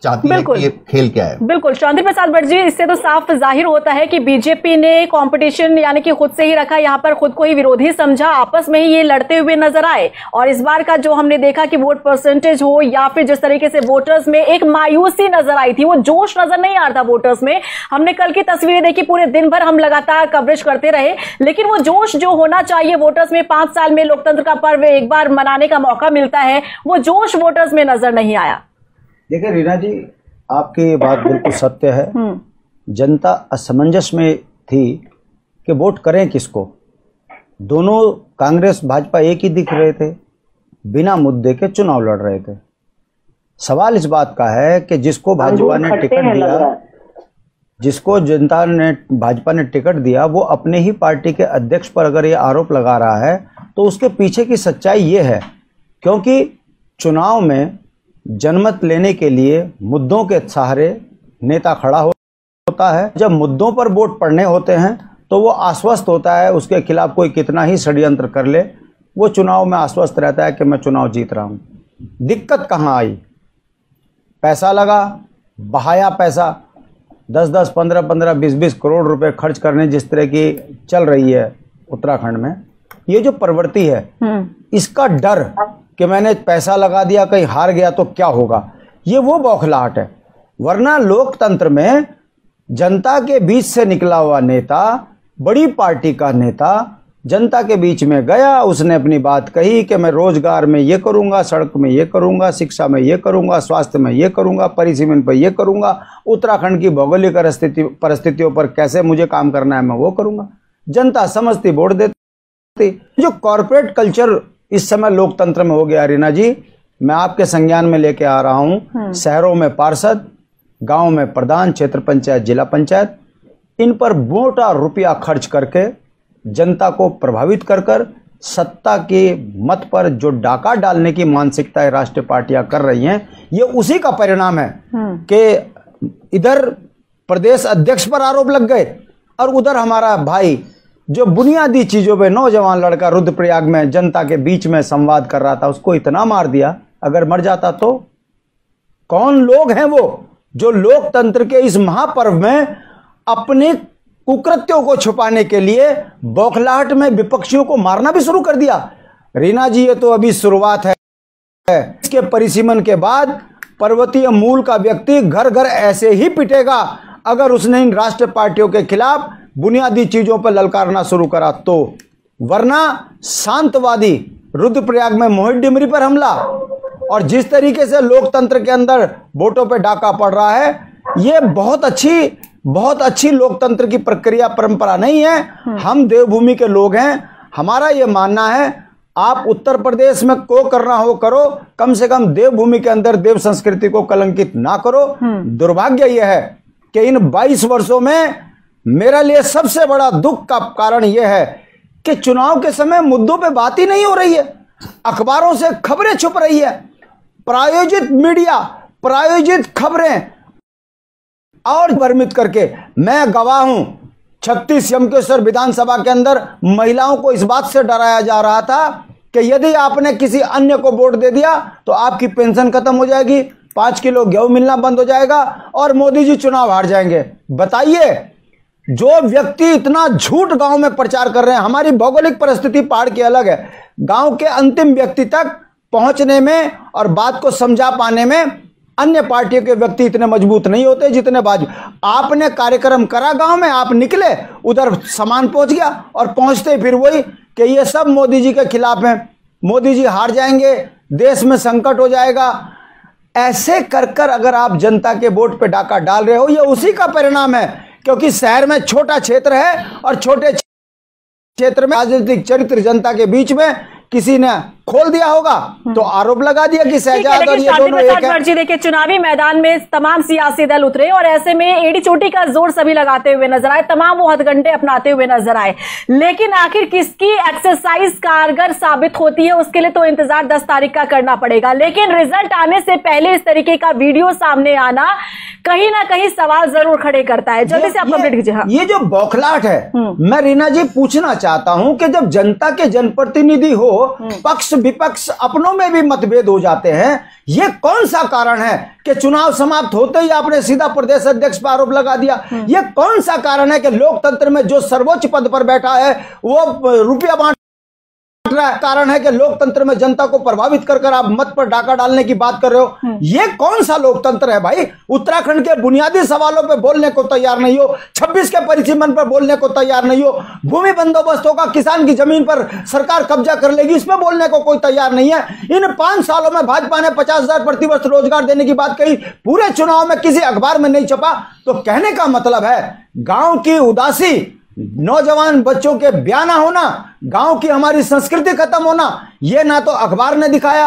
चाहती है कि ये खेल क्या है। बिल्कुल चौधरी प्रसाद भट्ट जी, इससे तो साफ जाहिर होता है कि बीजेपी ने कंपटीशन यानी कि खुद से ही रखा, यहाँ पर खुद को ही विरोधी समझा, आपस में ही ये लड़ते हुए नजर आए। और इस बार का जो हमने देखा कि वोट परसेंटेज हो या फिर जिस तरीके से वोटर्स में एक मायूसी नजर आई थी, वो जोश नजर नहीं आ रहा था वोटर्स में। हमने कल की तस्वीरें देखी, पूरे दिन भर हम लगातार कवरेज करते रहे, लेकिन वो जोश जो होना चाहिए वोटर्स में, 5 साल में लोकतंत्र का पर्व एक बार मनाने का मौका मिलता है, वो जोश वोटर्स में नजर नहीं आया। देखिए रीना जी, आपकी बात बिल्कुल सत्य है। जनता असमंजस में थी कि वोट करें किसको। दोनों कांग्रेस भाजपा एक ही दिख रहे थे, बिना मुद्दे के चुनाव लड़ रहे थे। सवाल इस बात का है कि जिसको भाजपा ने टिकट दिया, जिसको जनता ने भाजपा ने टिकट दिया, वो अपने ही पार्टी के अध्यक्ष पर अगर ये आरोप लगा रहा है तो उसके पीछे की सच्चाई ये है, क्योंकि चुनाव में जनमत लेने के लिए मुद्दों के सहारे नेता खड़ा होता है। जब मुद्दों पर वोट पड़ने होते हैं तो वो आश्वस्त होता है, उसके खिलाफ कोई कितना ही षड्यंत्र कर ले, वो चुनाव में आश्वस्त रहता है कि मैं चुनाव जीत रहा हूं। दिक्कत कहां आई? पैसा लगा, बहाया पैसा, 10-10, 15-15, 20-20 करोड़ रुपए खर्च करने जिस तरह की चल रही है उत्तराखंड में, ये जो प्रवृत्ति है, इसका डर कि मैंने पैसा लगा दिया, कहीं हार गया तो क्या होगा, ये वो बौखलाहट है। वरना लोकतंत्र में जनता के बीच से निकला हुआ नेता, बड़ी पार्टी का नेता जनता के बीच में गया, उसने अपनी बात कही कि मैं रोजगार में ये करूंगा, सड़क में ये करूंगा, शिक्षा में ये करूंगा, स्वास्थ्य में ये करूंगा, परिसीमन पर ये करूंगा, उत्तराखंड की भौगोलिक परिस्थितियों पर कैसे मुझे काम करना है मैं वो करूंगा। जनता समझती, वोट देती। जो कॉर्पोरेट कल्चर इस समय लोकतंत्र में हो गया रीना जी, मैं आपके संज्ञान में लेके आ रहा हूं। शहरों में पार्षद, गांव में प्रधान, क्षेत्र पंचायत, जिला पंचायत, इन पर मोटा रुपया खर्च करके जनता को प्रभावित कर कर सत्ता के मत पर जो डाका डालने की मानसिकता राष्ट्रीय पार्टियां कर रही हैं, ये उसी का परिणाम है कि इधर प्रदेश अध्यक्ष पर आरोप लग गए और उधर हमारा भाई जो बुनियादी चीजों पे, नौजवान लड़का रुद्रप्रयाग में जनता के बीच में संवाद कर रहा था, उसको इतना मार दिया। अगर मर जाता तो? कौन लोग हैं वो जो लोकतंत्र के इस महापर्व में अपने कुकृत्यों को छुपाने के लिए बौखलाहट में विपक्षियों को मारना भी शुरू कर दिया? रीना जी, ये तो अभी शुरुआत है। इसके परिसीमन के बाद पर्वतीय मूल का व्यक्ति घर घर ऐसे ही पिटेगा अगर उसने इन राष्ट्रीय पार्टियों के खिलाफ बुनियादी चीजों पर ललकारना शुरू करा तो। वरना शांतवादी रुद्रप्रयाग में मोहित डिमरी पर हमला और जिस तरीके से लोकतंत्र के अंदर वोटों पे डाका पड़ रहा है, ये बहुत अच्छी लोकतंत्र की प्रक्रिया परंपरा नहीं है। हम देवभूमि के लोग हैं, हमारा ये मानना है आप उत्तर प्रदेश में को करना हो करो, कम से कम देवभूमि के अंदर देव संस्कृति को कलंकित ना करो। दुर्भाग्य यह है कि इन 22 वर्षों में मेरा लिए सबसे बड़ा दुख का कारण यह है कि चुनाव के समय मुद्दों पे बात ही नहीं हो रही है, अखबारों से खबरें छुप रही है, प्रायोजित मीडिया, प्रायोजित खबरें और भ्रमित करके। मैं गवाह हूं, 36 यमकेश्वर विधानसभा के अंदर महिलाओं को इस बात से डराया जा रहा था कि यदि आपने किसी अन्य को वोट दे दिया तो आपकी पेंशन खत्म हो जाएगी, 5 किलो गेहूं मिलना बंद हो जाएगा और मोदी जी चुनाव हार जाएंगे। बताइए, जो व्यक्ति इतना झूठ गांव में प्रचार कर रहे हैं, हमारी भौगोलिक परिस्थिति पहाड़ की अलग है, गांव के अंतिम व्यक्ति तक पहुंचने में और बात को समझा पाने में अन्य पार्टियों के व्यक्ति इतने मजबूत नहीं होते जितने भाजपा। आपने कार्यक्रम करा गांव में, आप निकले, उधर सामान पहुंच गया और पहुंचते फिर वही कि ये सब मोदी जी के खिलाफ हैं, मोदी जी हार जाएंगे, देश में संकट हो जाएगा। ऐसे कर कर अगर आप जनता के वोट पे डाका डाल रहे हो, ये उसी का परिणाम है, क्योंकि शहर में छोटा क्षेत्र है और छोटे क्षेत्र में राजनीतिक चरित्र जनता के बीच में किसी ने खोल दिया होगा तो आरोप लगा दिया कि शहजाद और ये दोनों एक है। जी देखिए, चुनावी मैदान में तमाम सियासी दल उतरे और ऐसे में एड़ी चोटी का जोर सभी लगाते हुए नजर आए, तमाम वो हथकंडे अपनाते हुए नजर आए, लेकिन आखिर किसकी एक्सरसाइज कारगर साबित होती है उसके लिए तो इंतजार 10 तारीख का करना पड़ेगा। लेकिन रिजल्ट आने से पहले इस तरीके का वीडियो सामने आना कहीं ना कहीं सवाल जरूर खड़े करता है। जल्दी से आप कंप्लीट कीजिए। ये जो बौखलाहट है, मैं रीना जी पूछना चाहता हूं कि जब जनता के जनप्रतिनिधि हो, पक्ष पक्ष विपक्ष अपनों में भी मतभेद हो जाते हैं। ये कौन सा कारण है कि चुनाव समाप्त होते ही आपने सीधा प्रदेश अध्यक्ष पर आरोप लगा दिया? ये कौन सा कारण है कि लोकतंत्र में जो सर्वोच्च पद पर बैठा है वो रुपया बांट रहा है? कारण है कि लोकतंत्र में जनता को प्रभावित कर आप मत पर डाका डालने की बात कर रहे हो। ये कौन सा लोकतंत्र है भाई? उत्तराखंड के बुनियादी सवालों पे बोलने को तैयार नहीं हो, 26 के परिसीमन पर बोलने को तैयार नहीं हो, भूमि बंदोबस्त होगा, किसान की जमीन पर सरकार कब्जा कर लेगी, इसमें बोलने को कोई तैयार नहीं है। इन 5 सालों में भाजपा ने 50,000 प्रतिवर्ष रोजगार देने की बात कही, पूरे चुनाव में किसी अखबार में नहीं छपा। तो कहने का मतलब है गांव की उदासी, नौजवान बच्चों के ब्याह ना होना, गांव की हमारी संस्कृति खत्म होना, यह ना तो अखबार ने दिखाया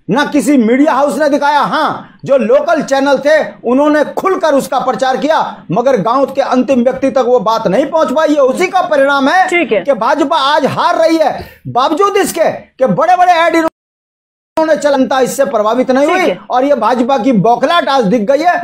ना किसी मीडिया हाउस ने दिखाया। हां, जो लोकल चैनल थे उन्होंने खुलकर उसका प्रचार किया, मगर गांव के अंतिम व्यक्ति तक वो बात नहीं पहुंच पाई। है उसी का परिणाम है कि भाजपा आज हार रही है, बावजूद इसके कि बड़े बड़े ऐड इन्होंने चलनता इससे प्रभावित नहीं हुई और ये भाजपा की बौखलाहट आज दिख गई है।